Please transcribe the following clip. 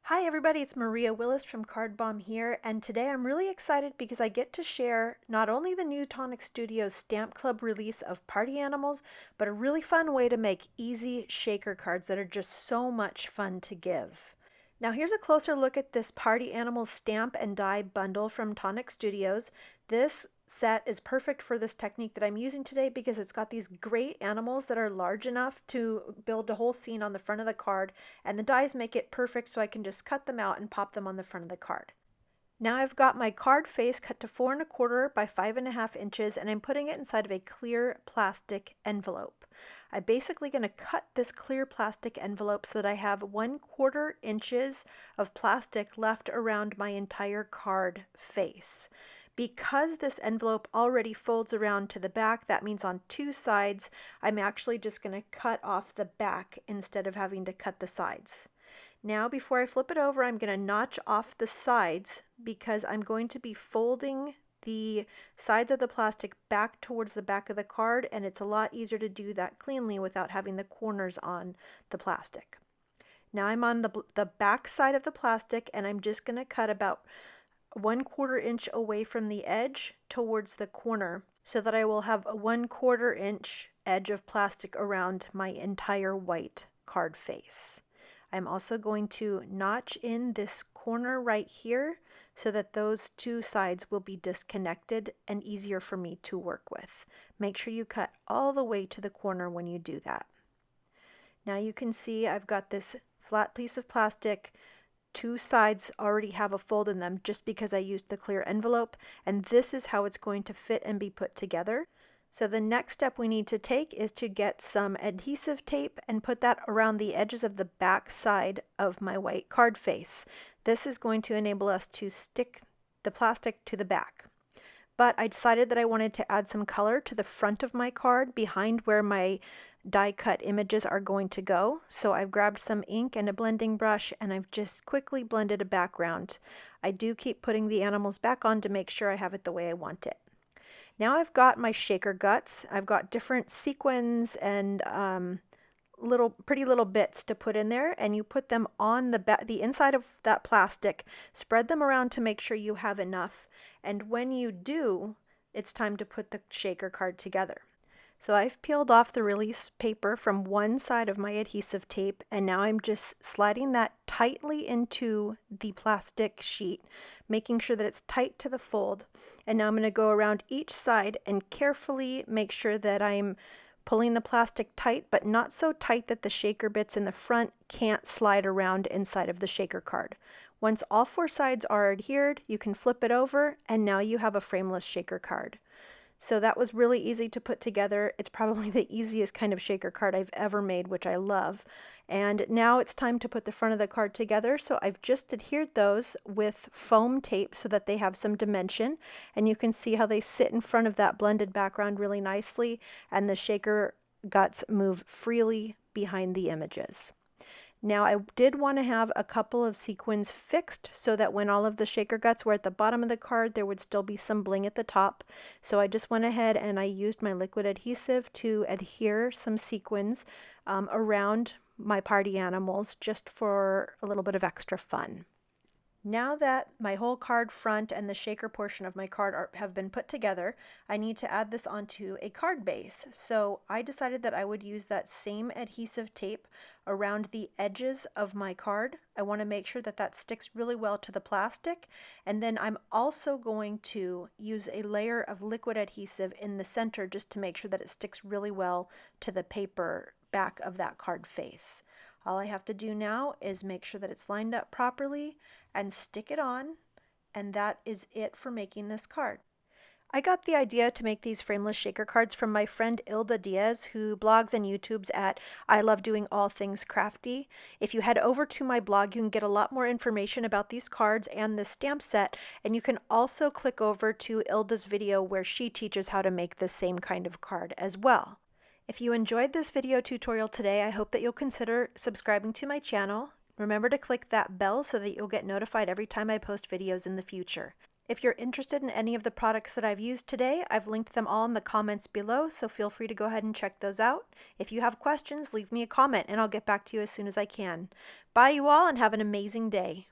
Hi everybody, it's Maria Willis from Card Bomb here, and today I'm really excited because I get to share not only the new Tonic Studios Stamp Club release of Party Animals, but a really fun way to make easy shaker cards that are just so much fun to give. Now here's a closer look at this Party Animals stamp and die bundle from Tonic Studios. This set is perfect for this technique that I'm using today because it's got these great animals that are large enough to build a whole scene on the front of the card, and the dies make it perfect so I can just cut them out and pop them on the front of the card. Now I've got my card face cut to 4¼ by 5½ inches, and I'm putting it inside of a clear plastic envelope. I'm basically going to cut this clear plastic envelope so that I have 1/4 inches of plastic left around my entire card face. Because this envelope already folds around to the back, that means on two sides, I'm actually just going to cut off the back instead of having to cut the sides. Now before I flip it over, I'm going to notch off the sides because I'm going to be folding the sides of the plastic back towards the back of the card, and it's a lot easier to do that cleanly without having the corners on the plastic. Now I'm on the back side of the plastic, and I'm just going to cut about 1/4 inch away from the edge towards the corner so that I will have a 1/4 inch edge of plastic around my entire white card face. I'm also going to notch in this corner right here so that those two sides will be disconnected and easier for me to work with. Make sure you cut all the way to the corner when you do that. Now you can see I've got this flat piece of plastic. Two sides already have a fold in them just because I used the clear envelope, and this is how it's going to fit and be put together. So the next step we need to take is to get some adhesive tape and put that around the edges of the back side of my white card face. This is going to enable us to stick the plastic to the back. But I decided that I wanted to add some color to the front of my card behind where my die cut images are going to go. So I've grabbed some ink and a blending brush, and I've just quickly blended a background. I do keep putting the animals back on to make sure I have it the way I want it. Now I've got my shaker guts. I've got different sequins and pretty little bits to put in there, and you put them on the inside of that plastic. Spread them around to make sure you have enough, and when you do, it's time to put the shaker card together. So I've peeled off the release paper from one side of my adhesive tape, and now I'm just sliding that tightly into the plastic sheet, making sure that it's tight to the fold. And now I'm going to go around each side and carefully make sure that I'm pulling the plastic tight, but not so tight that the shaker bits in the front can't slide around inside of the shaker card. Once all four sides are adhered, you can flip it over, and now you have a frameless shaker card. So that was really easy to put together. It's probably the easiest kind of shaker card I've ever made, which I love. And now it's time to put the front of the card together. So I've just adhered those with foam tape so that they have some dimension. And you can see how they sit in front of that blended background really nicely. And the shaker guts move freely behind the images. Now I did want to have a couple of sequins fixed so that when all of the shaker guts were at the bottom of the card, there would still be some bling at the top. So I just went ahead and I used my liquid adhesive to adhere some sequins around my party animals just for a little bit of extra fun. Now that my whole card front and the shaker portion of my card have been put together, I need to add this onto a card base. So I decided that I would use that same adhesive tape around the edges of my card. I want to make sure that that sticks really well to the plastic. And then I'm also going to use a layer of liquid adhesive in the center just to make sure that it sticks really well to the paper back of that card face. All I have to do now is make sure that it's lined up properly and stick it on, and that is it for making this card. I got the idea to make these frameless shaker cards from my friend Ilda Diaz, who blogs and YouTubes at I Love Doing All Things Crafty. If you head over to my blog, you can get a lot more information about these cards and this stamp set, and you can also click over to Ilda's video where she teaches how to make the same kind of card as well. If you enjoyed this video tutorial today, I hope that you'll consider subscribing to my channel. Remember to click that bell so that you'll get notified every time I post videos in the future. If you're interested in any of the products that I've used today, I've linked them all in the comments below, so feel free to go ahead and check those out. If you have questions, leave me a comment and I'll get back to you as soon as I can. Bye you all and have an amazing day.